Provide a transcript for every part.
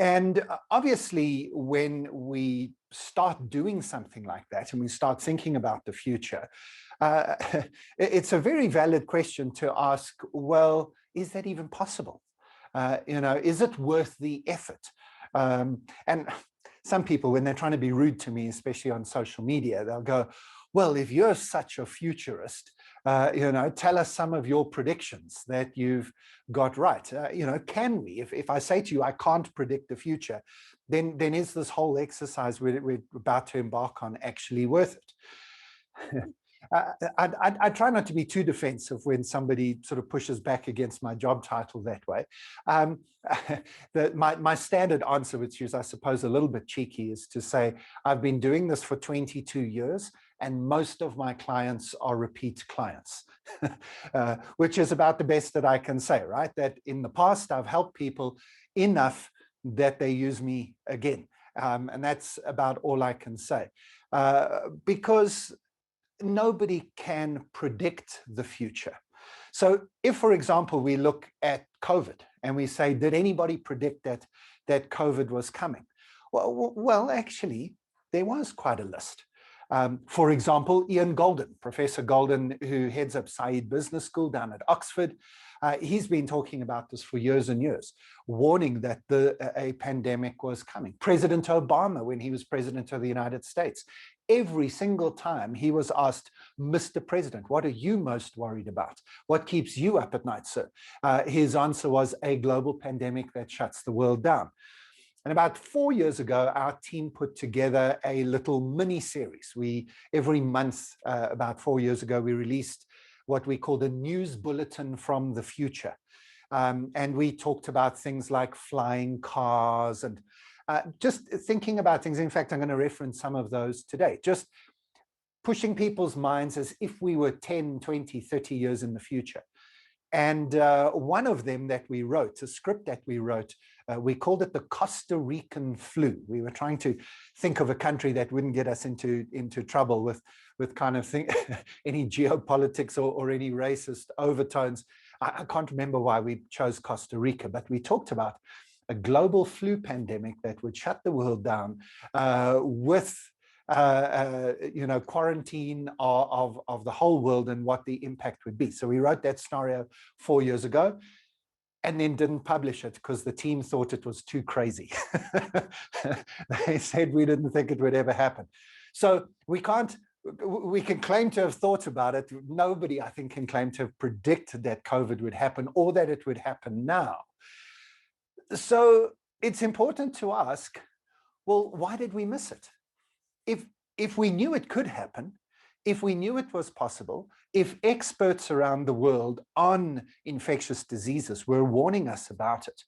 And obviously, when we start doing something like that and we start thinking about the future, it's a very valid question to ask, well, is that even possible? Is it worth the effort? And some people, when they're trying to be rude to me, especially on social media, they'll go, well, if you're such a futurist, tell us some of your predictions that you've got right. Can we? If I say to you, I can't predict the future, then is this whole exercise we're about to embark on actually worth it? I try not to be too defensive when somebody sort of pushes back against my job title that way. My standard answer, which is, I suppose, a little bit cheeky, is to say, I've been doing this for 22 years, and most of my clients are repeat clients, which is about the best that I can say, right? That in the past, I've helped people enough that they use me again. And that's about all I can say. Because nobody can predict the future. So if, for example, we look at COVID and we say, did anybody predict that COVID was coming? Well, actually, there was quite a list. For example, Ian Golden, Professor Golden, who heads up Said Business School down at Oxford, he's been talking about this for years and years, warning that a pandemic was coming. President Obama, when he was president of the United States, every single time he was asked, Mr. President, what are you most worried about? What keeps you up at night, sir? His answer was a global pandemic that shuts the world down. And about 4 years ago, our team put together a little mini series. Every month, about 4 years ago, we released what we called a news bulletin from the future. And we talked about things like flying cars and just thinking about things. In fact, I'm going to reference some of those today. Just pushing people's minds as if we were 10, 20, 30 years in the future. And one of them that we wrote, a script that we wrote, we called it the Costa Rican flu. We were trying to think of a country that wouldn't get us into trouble with kind of any geopolitics or any racist overtones. I can't remember why we chose Costa Rica, but we talked about a global flu pandemic that would shut the world down with quarantine of the whole world and what the impact would be. So we wrote that scenario 4 years ago and then didn't publish it because the team thought it was too crazy. They said we didn't think it would ever happen. So we can claim to have thought about it. Nobody, I think, can claim to have predicted that COVID would happen or that it would happen now. So it's important to ask, well, why did we miss it? If we knew it could happen, if we knew it was possible, if experts around the world on infectious diseases were warning us about it,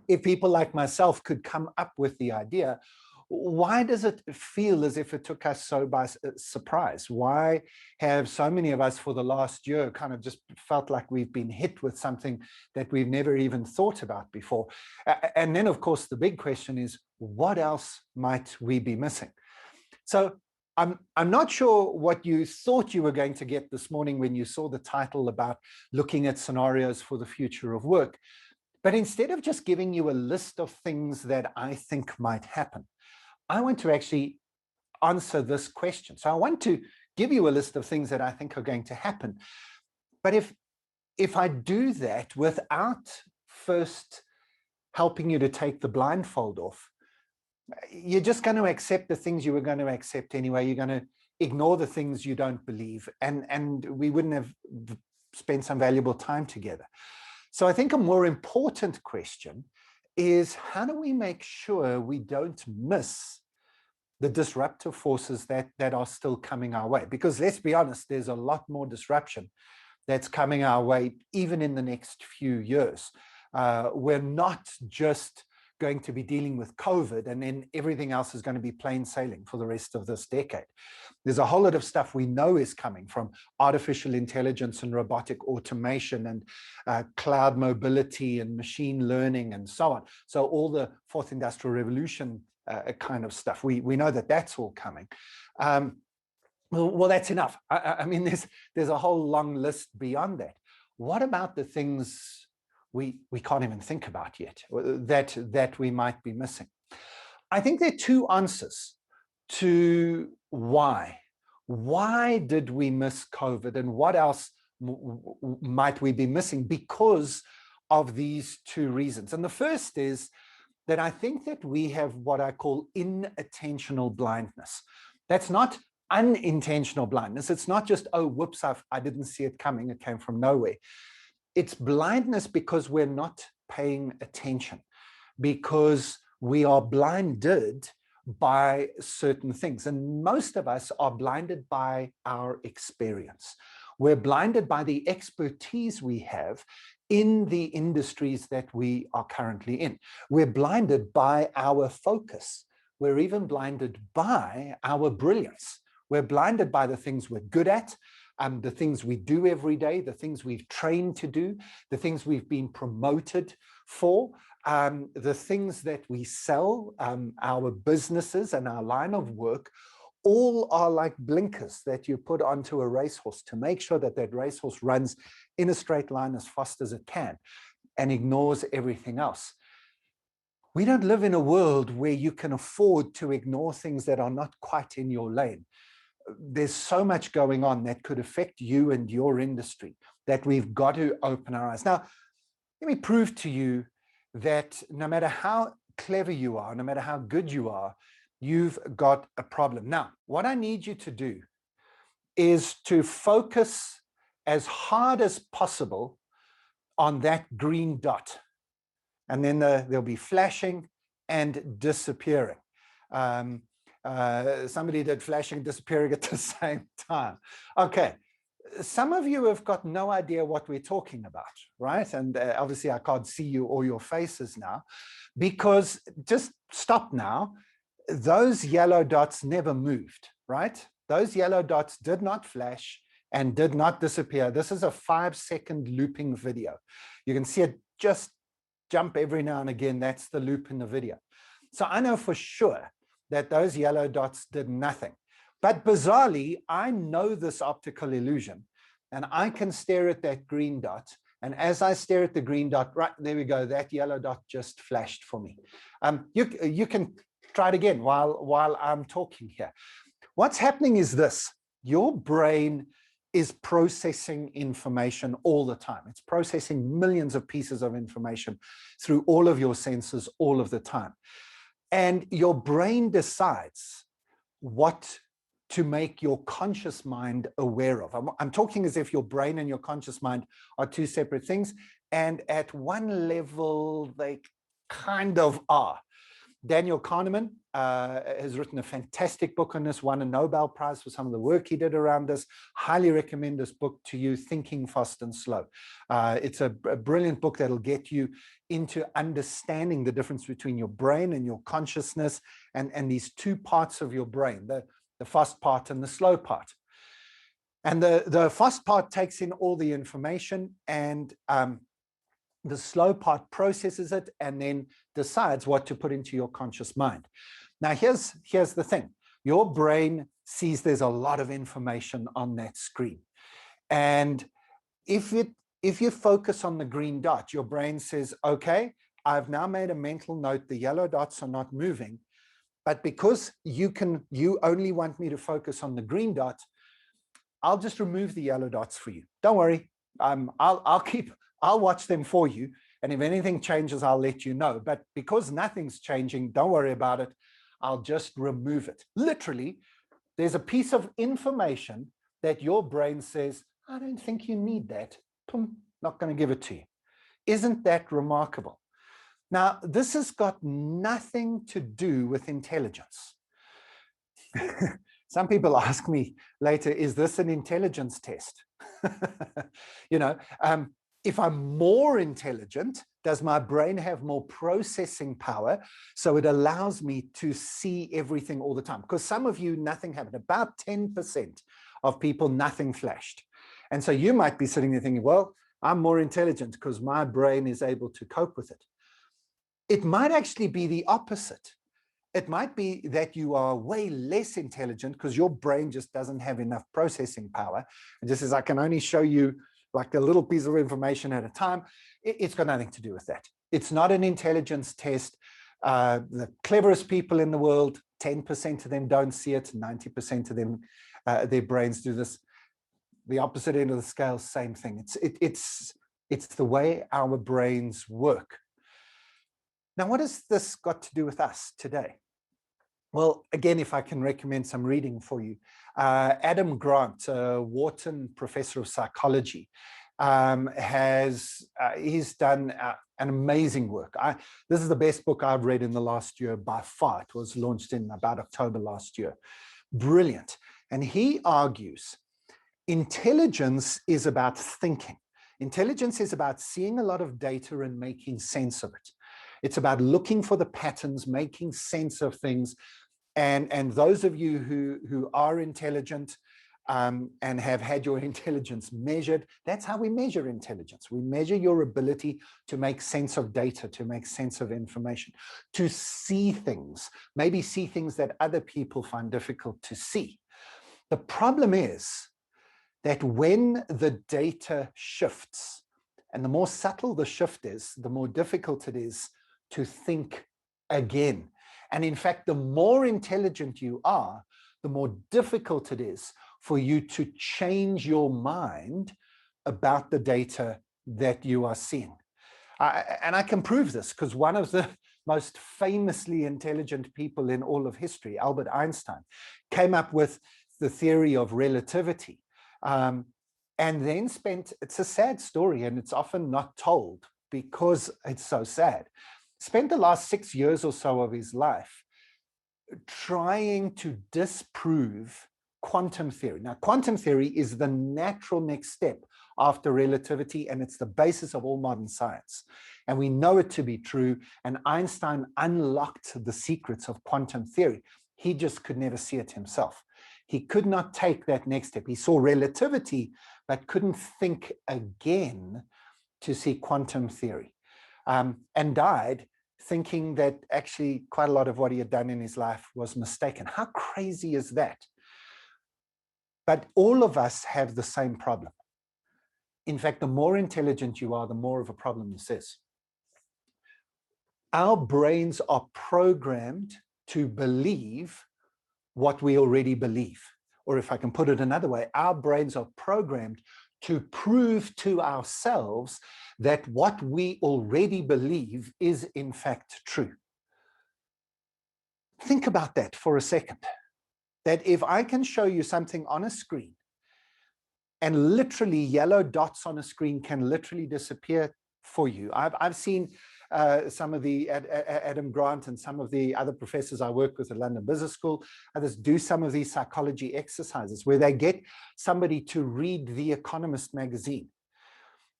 if people like myself could come up with the idea, why does it feel as if it took us so by surprise? Why have so many of us for the last year kind of just felt like we've been hit with something that we've never even thought about before? And then, of course, the big question is, what else might we be missing? So I'm not sure what you thought you were going to get this morning when you saw the title about looking at scenarios for the future of work. But instead of just giving you a list of things that I think might happen, I want to actually answer this question. So I want to give you a list of things that I think are going to happen. But if I do that without first helping you to take the blindfold off, you're just going to accept the things you were going to accept anyway. You're going to ignore the things you don't believe, and we wouldn't have spent some valuable time together. So I think a more important question is, how do we make sure we don't miss the disruptive forces that are still coming our way? Because let's be honest, there's a lot more disruption that's coming our way, even in the next few years. We're not just going to be dealing with COVID and then everything else is going to be plain sailing for the rest of this decade. There's a whole lot of stuff we know is coming from artificial intelligence and robotic automation and cloud mobility and machine learning and so on. So all the fourth industrial revolution kind of stuff, we know that that's all coming. Well, that's enough. I mean, there's a whole long list beyond that. What about the things we can't even think about yet, that we might be missing. I think there are two answers to why. Why did we miss COVID, and what else might we be missing because of these two reasons? And the first is that I think that we have what I call inattentional blindness. That's not unintentional blindness. It's not just, oh, whoops, I didn't see it coming. It came from nowhere. It's blindness because we're not paying attention, because we are blinded by certain things. And most of us are blinded by our experience. We're blinded by the expertise we have in the industries that we are currently in. We're blinded by our focus. We're even blinded by our brilliance. We're blinded by the things we're good at, the things we do every day, the things we've trained to do, the things we've been promoted for, the things that we sell, our businesses and our line of work, all are like blinkers that you put onto a racehorse to make sure that that racehorse runs in a straight line as fast as it can and ignores everything else. We don't live in a world where you can afford to ignore things that are not quite in your lane. There's so much going on that could affect you and your industry that we've got to open our eyes. Now, let me prove to you that no matter how clever you are, no matter how good you are, you've got a problem. Now, what I need you to do is to focus as hard as possible on that green dot. And then they'll be flashing and disappearing. Somebody did flashing and disappearing at the same time. Okay, some of you have got no idea what we're talking about, right? And obviously I can't see you or your faces now, because just stop now. Those yellow dots never moved, right? Those yellow dots did not flash and did not disappear. This is a 5-second looping video. You can see it just jump every now and again. That's the loop in the video. So I know for sure that those yellow dots did nothing. But bizarrely, I know this optical illusion, and I can stare at that green dot. And as I stare at the green dot, right, there we go, that yellow dot just flashed for me. You can try it again while I'm talking here. What's happening is this: your brain is processing information all the time. It's processing millions of pieces of information through all of your senses all of the time. And your brain decides what to make your conscious mind aware of. I'm talking as if your brain and your conscious mind are two separate things. And at one level, they kind of are. Daniel Kahneman has written a fantastic book on this, won a Nobel Prize for some of the work he did around this. Highly recommend this book to you, Thinking Fast and Slow. It's a brilliant book that'll get you into understanding the difference between your brain and your consciousness and these two parts of your brain, the fast part and the slow part. And the fast part takes in all the information, and the slow part processes it and then decides what to put into your conscious mind. Now, here's the thing. Your brain sees there's a lot of information on that screen. And if you focus on the green dot, your brain says, okay, I've now made a mental note, the yellow dots are not moving, but because you only want me to focus on the green dot, I'll just remove the yellow dots for you. Don't worry, I'll watch them for you. And if anything changes, I'll let you know. But because nothing's changing, don't worry about it. I'll just remove it. Literally, there's a piece of information that your brain says, I don't think you need that. Not going to give it to you. Isn't that remarkable? Now, this has got nothing to do with intelligence. Some people ask me later, is this an intelligence test? If I'm more intelligent, does my brain have more processing power so it allows me to see everything all the time? Because some of you, nothing happened. About 10% of people, nothing flashed. And so you might be sitting there thinking, well, I'm more intelligent because my brain is able to cope with it. It might actually be the opposite. It might be that you are way less intelligent because your brain just doesn't have enough processing power. And just as I can only show you like a little piece of information at a time, It's got nothing to do with that. It's not an intelligence test. The cleverest people in the world, 10% of them don't see it, 90% of them, their brains do this. The opposite end of the scale, same thing. It's the way our brains work. Now, what has this got to do with us today? Well, again, if I can recommend some reading for you, Adam Grant, a Wharton professor of psychology, he's done an amazing work. This is the best book I've read in the last year by far. It was launched in about October last year. Brilliant. And he argues intelligence is about thinking. Intelligence is about seeing a lot of data and making sense of it. It's about looking for the patterns, making sense of things. And those of you who are intelligent and have had your intelligence measured, that's how we measure intelligence. We measure your ability to make sense of data, to make sense of information, to see things, maybe see things that other people find difficult to see. The problem is that when the data shifts, and the more subtle the shift is, the more difficult it is to think again. And in fact, the more intelligent you are, the more difficult it is for you to change your mind about the data that you are seeing. And I can prove this because one of the most famously intelligent people in all of history, Albert Einstein, came up with the theory of relativity. And then it's a sad story and it's often not told because it's so sad, spent the last 6 years or so of his life trying to disprove quantum theory. Now, quantum theory is the natural next step after relativity, and it's the basis of all modern science. And we know it to be true, and Einstein unlocked the secrets of quantum theory. He just could never see it himself. He could not take that next step. He saw relativity, but couldn't think again to see quantum theory, and died thinking that actually quite a lot of what he had done in his life was mistaken. How crazy is that? But all of us have the same problem. In fact, the more intelligent you are, the more of a problem this is. Our brains are programmed to believe what we already believe. Or if I can put it another way, our brains are programmed to prove to ourselves that what we already believe is in fact true. Think about that for a second. That if I can show you something on a screen and literally yellow dots on a screen can literally disappear for you. I've seen some of the Adam Grant and some of the other professors I work with at London Business School, others do some of these psychology exercises where they get somebody to read The Economist magazine.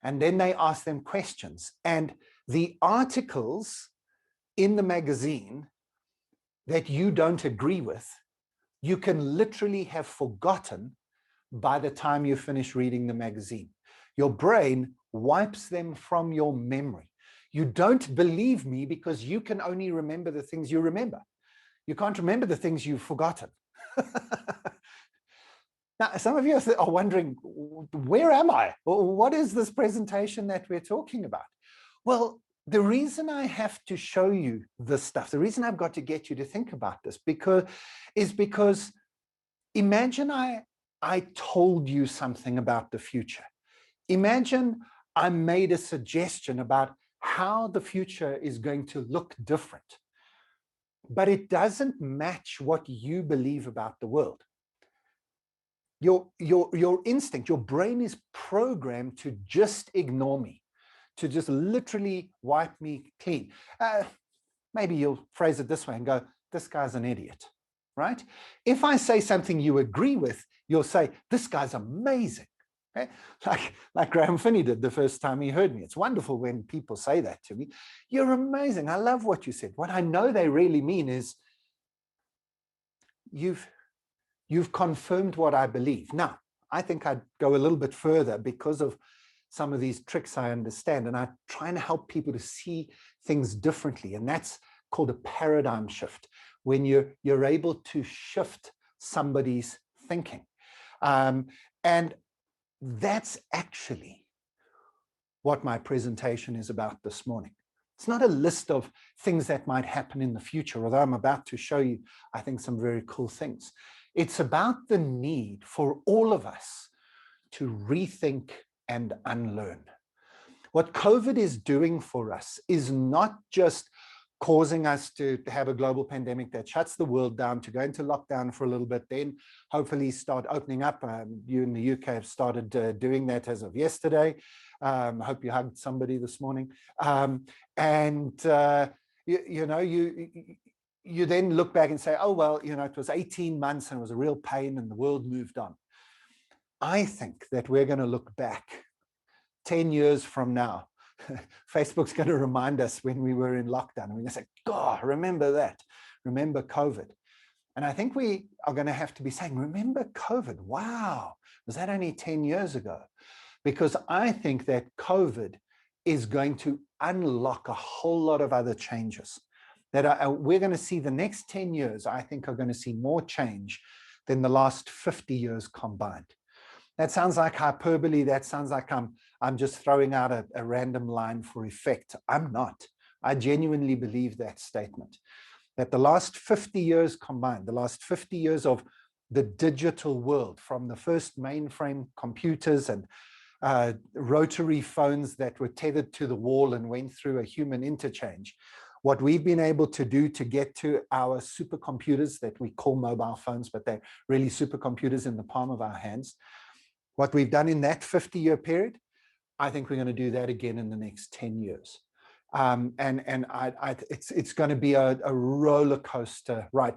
And then they ask them questions. And the articles in the magazine that you don't agree with, you can literally have forgotten by the time you finish reading the magazine. Your brain wipes them from your memory. You don't believe me because you can only remember the things you remember. You can't remember the things you've forgotten. Now, some of you are wondering, where am I? What is this presentation that we're talking about? Well, the reason I have to show you this stuff, the reason I've got to get you to think about this is because imagine I told you something about the future. Imagine I made a suggestion about how the future is going to look different, but it doesn't match what you believe about the world. Your instinct, your brain is programmed to just ignore me, to just literally wipe me clean. Maybe you'll phrase it this way and go, this guy's an idiot, right? If I say something you agree with, you'll say, this guy's amazing. Okay? Like Graeme Finney did the first time he heard me. It's wonderful when people say that to me. You're amazing. I love what you said. What I know they really mean is you've confirmed what I believe. Now, I think I'd go a little bit further because of some of these tricks I understand, and I'm trying to help people to see things differently. And that's called a paradigm shift, when you're able to shift somebody's thinking. And that's actually what my presentation is about this morning. It's not a list of things that might happen in the future, although I'm about to show you, I think, some very cool things. It's about the need for all of us to rethink and unlearn. What COVID is doing for us is not just causing us to have a global pandemic that shuts the world down, to go into lockdown for a little bit, then hopefully start opening up. You in the UK have started doing that as of yesterday. I hope you hugged somebody this morning. You then look back and say, oh, well, it was 18 months and it was a real pain and the world moved on. I think that we're going to look back 10 years from now. Facebook's going to remind us when we were in lockdown. And we're going to say, God, remember that. Remember COVID. And I think we are going to have to be saying, remember COVID. Wow. Was that only 10 years ago? Because I think that COVID is going to unlock a whole lot of other changes. That we're going to see the next 10 years, I think, are going to see more change than the last 50 years combined. That sounds like hyperbole. That sounds like I'm just throwing out a random line for effect. I'm not. I genuinely believe that statement, that the last 50 years combined, the last 50 years of the digital world, from the first mainframe computers and rotary phones that were tethered to the wall and went through a human interchange, what we've been able to do to get to our supercomputers that we call mobile phones, but they're really supercomputers in the palm of our hands. What we've done in that 50-year period, I think we're going to do that again in the next 10 years. It's going to be a roller coaster ride.